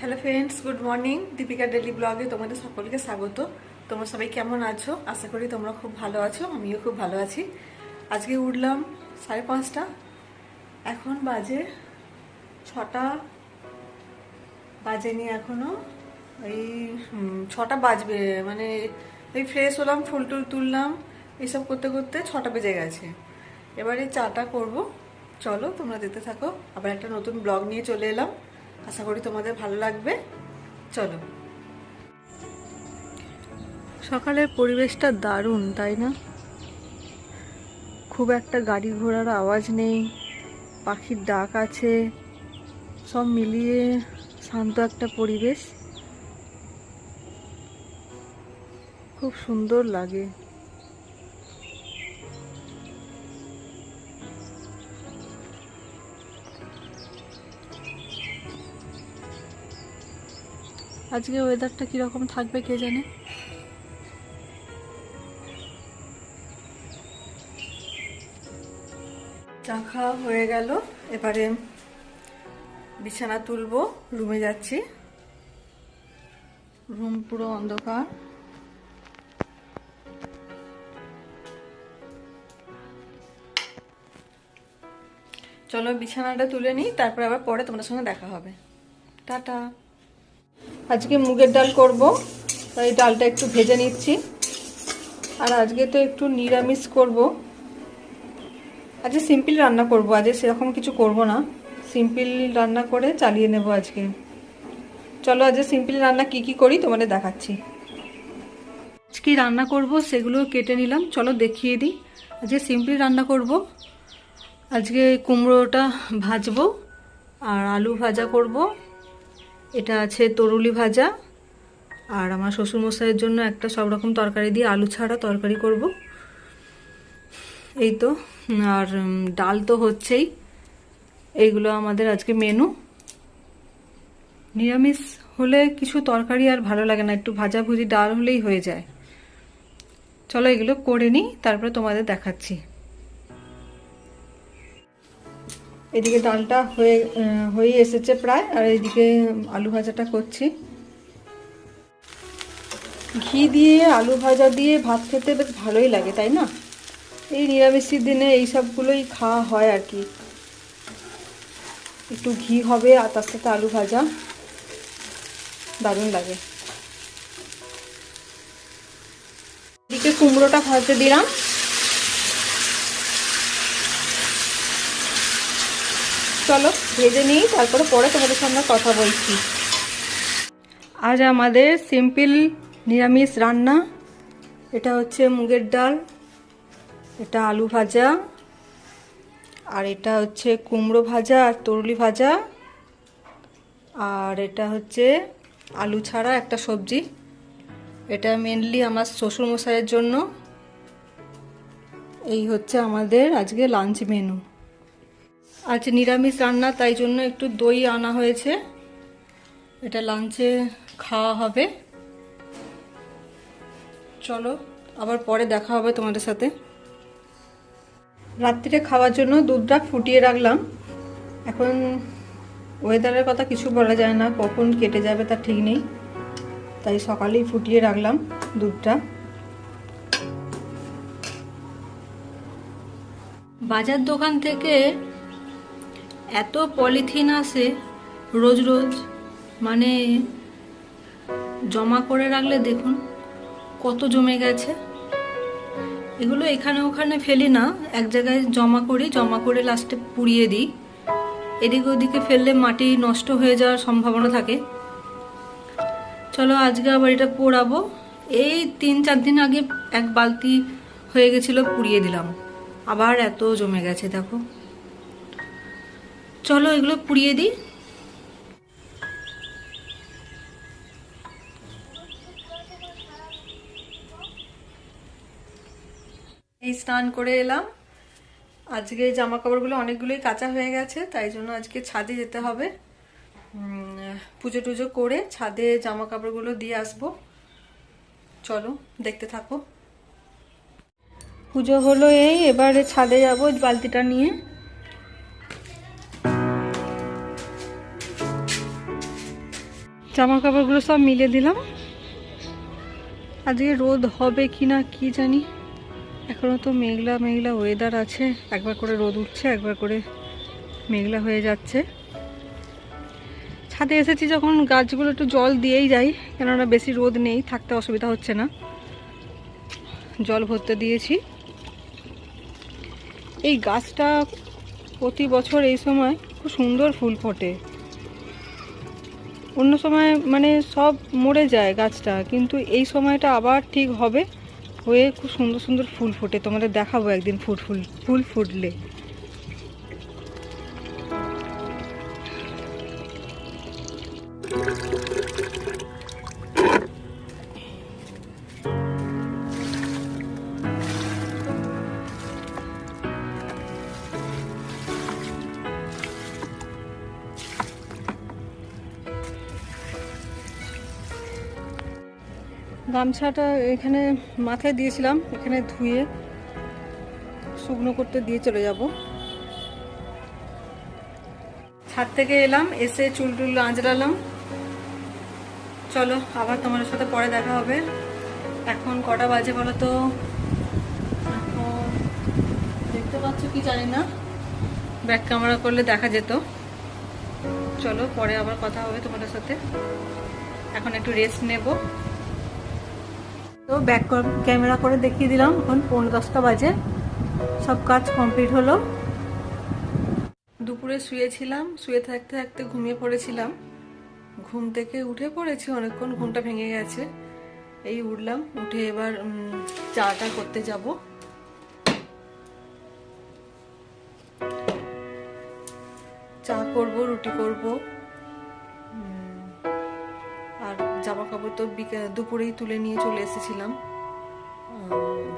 Hello friends, good morning. Deepika daily ব্লগে তোমাদের সকলকে স্বাগত। তোমরা সবাই কেমন আছো? আশা করি তোমরা খুব ভালো আছো, আমিও খুব ভালো আছি। আজকে উঠলাম 5:30, এখন বাজে 6টা বাজেনি এখনো, ওই 6টা বাজবে। মানে ওই ফ্রেশ হলাম, ফুল টুল তুললাম, এইসব করতে করতে 6টা বেজে গেছে। এবারে চাটা করব, চলো তোমরা দেখতে থাকো। আবার একটা নতুন ব্লগ নিয়ে চলে এলাম, আশা করি তোমাদের ভালো লাগবে। চলো। সকালের পরিবেশটা দারুণ, তাই না? খুব একটা গাড়ি ঘোড়ার আওয়াজ নেই, পাখির ডাক আছে, সব মিলিয়ে শান্ত একটা পরিবেশ, খুব সুন্দর লাগে। আজকে ওয়েদারটা কিরকম থাকবে কে জানে। চা খাওয়া হয়ে গেল, এবারে বিছানা তুলবো, রুমে যাচ্ছি। রুম পুরো অন্ধকার। চলো বিছানাটা তুলে নিই, তারপর আবার পরে তোমাদের সঙ্গে দেখা হবে। টাটা। আজকে মুগের ডাল করব, তাই ডালটা একটু ভেজে নিচ্ছি। আর আজকে তো একটু নিরামিষ করব, আজকে সিম্পল রান্না করব। আজকে সেরকম কিছু করব না, সিম্পল রান্না করে চালিয়ে নেব আজকে। চলো আজকে সিম্পল রান্না কি কি করি তোমাদের দেখাচ্ছি। আজকে রান্না করব সেগুলো কেটে নিলাম, চলো দেখিয়ে দিই। আজকে সিম্পল রান্না করব। আজকে কুমড়োটা ভাজবো আর আলু ভাজা করব। এটা আছে তরুলি ভাজা, আর আমার শ্বশুরমশাইয়ের জন্য একটা সব রকম তরকারি দিয়ে আলু ছাড়া তরকারি করব, এই তো। আর ডাল তো হচ্ছেই। এইগুলো আমাদের আজকে মেনু। নিরামিষ হলে কিছু তরকারি আর ভালো লাগে না, একটু ভাজাভুজি ডাল হলেই হয়ে যায়। চলো এগুলো করে নিই, তারপরে তোমাদের দেখাচ্ছি। এদিকে ডালটা হয়ে এসেছে প্রায়, আর এইদিকে আলু ভাজাটা করছি। ঘি দিয়ে আলু ভাজা দিয়ে ভাত খেতে বেশ ভালোই লাগে, তাই না? এই নিরামিষের দিনে এই সবগুলোই খাওয়া হয় আর কি। একটু ঘি হবে আর তার সাথে আলু ভাজা, দারুণ লাগে। এদিকে কুমড়োটা ভাজতে দিলাম। চলো ভেজে নিই, তারপরে পরে তোমাদের সঙ্গে কথা বলছি। আজ আমাদের সিম্পল নিরামিষ রান্না। এটা হচ্ছে মুগের ডাল, এটা আলু ভাজা, আর এটা হচ্ছে কুমড়ো ভাজা আর তরুলি ভাজা, আর এটা হচ্ছে আলু ছাড়া একটা সবজি। এটা মেনলি আমার শ্বশুরমশাইয়ের জন্য। এই হচ্ছে আমাদের আজকে লাঞ্চ মেনু। আজ নিরামিষ রান্না, তাই জন্য একটু দই আনা হয়েছে, এটা লাঞ্চে খাওয়া হবে। চলো আবার পরে দেখা হবে তোমাদের সাথে। রাত্রিরে খাওয়ার জন্য দুধটা ফুটিয়ে রাখলাম। এখন ওয়েদারের কথা কিছু বলা যায় না, কখন কেটে যাবে তার ঠিক নেই, তাই সকালেই ফুটিয়ে রাখলাম দুধটা। বাজার দোকান থেকে এত পলিথিন আসে রোজ রোজ, মানে জমা করে রাখলে দেখুন কত জমে গেছে। এগুলো এখানে ওখানে ফেলি না, এক জায়গায় জমা করি, জমা করে লাস্টে পুড়িয়ে দিই। এদিকে ওদিকে ফেললে মাটি নষ্ট হয়ে যাওয়ার সম্ভাবনা থাকে। চলো আজকে আবার এটা পোড়াবো। এই 3-4 দিন আগে এক বালতি হয়ে গেছিলো, পুড়িয়ে দিলাম, আবার এত জমে গেছে দেখো। চলো এগুলো পুড়িয়ে দিই। এই স্নান করে এলাম। আজকে জামা কাপড়গুলো অনেকগুলোই কাঁচা হয়ে গেছে, তাই জন্য আজকে ছাদে যেতে হবে। পুজো টুজো করে ছাদে জামা কাপড়গুলো দিয়ে আসবো। চলো দেখতে থাকো। পুজো হলো, এই এবারে ছাদে যাবো বালতিটা নিয়ে। জামা কাপড়গুলো সব মিলে দিলাম। আজকে রোদ হবে কি না কি জানি, এখনো তো মেঘলা মেঘলা ওয়েদার আছে, একবার করে রোদ উঠছে একবার করে মেঘলা হয়ে যাচ্ছে। ছাদে এসেছি যখন গাছগুলো একটু জল দিয়েই যাই, কেননা বেশি রোদ নেই, থাকতে অসুবিধা হচ্ছে না, জল ভরতে দিয়েছি। এই গাছটা প্রতি বছর এই সময় খুব সুন্দর ফুল ফোটে। অন্য সময় মানে সব মরে যায় গাছটা, কিন্তু এই সময়টা আবার ঠিক হবে, হয়ে খুব সুন্দর সুন্দর ফুল ফোটে। তোমাদের দেখাবো একদিন ফুল ফুটলে। গামছাটা এখানে মাথায় দিয়েছিলাম, এখানে ধুয়ে শুকনো করতে দিয়ে চলে যাব। ছাদ থেকে এলাম, এসে চুল টুল আঁচড়ালাম। চলো আবার তোমার সাথে পরে দেখা হবে। এখন কটা বাজে বলো তো? এখন দেখতে পাচ্ছ কি জানি না, ব্যাক ক্যামেরা করলে দেখা যেত। চলো পরে আবার কথা হবে তোমাদের সাথে, এখন একটু রেস্ট নেব। তো ব্যাক ক্যামেরা করে দেখিয়ে দিলাম, এখন 9:10 বাজে, সব কাজ কমপ্লিট হলো। দুপুরে শুয়েছিলাম, শুয়ে থাকতে থাকতে ঘুমিয়ে পড়েছিলাম, ঘুম থেকে উঠে পড়েছি অনেকক্ষণ, ঘুমটা ভেঙে গেছে। এই উঠলাম, উঠে এবার চাটা করতে যাব। চা করব, রুটি করব, আর জামা কাপড় তো দুপুরেই তুলে নিয়ে চলে এসেছিলাম,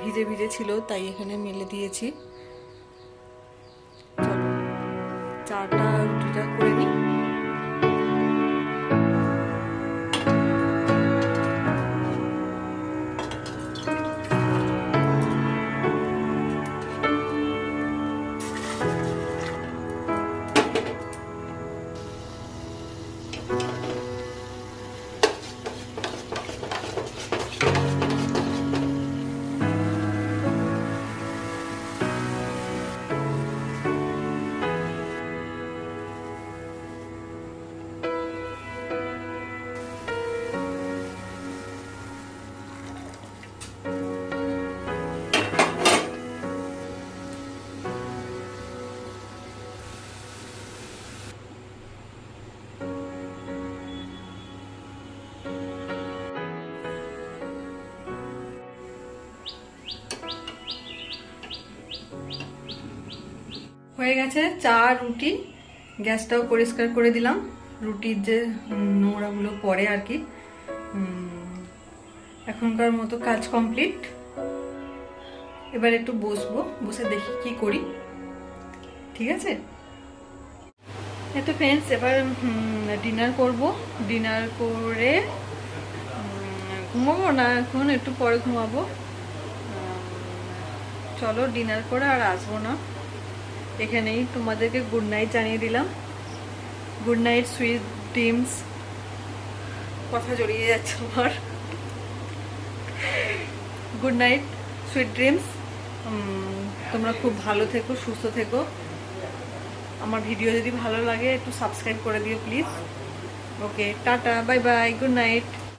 ভিজে ভিজে ছিল তাই এখানে মেলে দিয়েছি। চলো চাটা রুটিটা করে নিই। হয়ে গেছে চা রুটি, গ্যাসটাও পরিষ্কার করে দিলাম, রুটির যে নোংরাগুলো পড়ে আর কি। এখনকার মতো কাজ কমপ্লিট। এবার একটু বসবো, বসে দেখি কি করি, ঠিক আছে? এই তো ফ্রেন্ডস, এবার ডিনার করব। ডিনার করে ঘুমাবো না, এখন একটু পরে ঘুমাবো। চলো ডিনার করে আর আসবো না, এখানেই তোমাদেরকে গুড নাইট জানিয়ে দিলাম। গুড নাইট সুইট ড্রিমস, কথা জড়িয়ে যাচ্ছে আমার। গুড নাইট সুইট ড্রিমস, তোমরা খুব ভালো থেকো, সুস্থ থেকো। আমার ভিডিও যদি ভালো লাগে একটু সাবস্ক্রাইব করে দিও please. Okay, tata, bye bye, good night.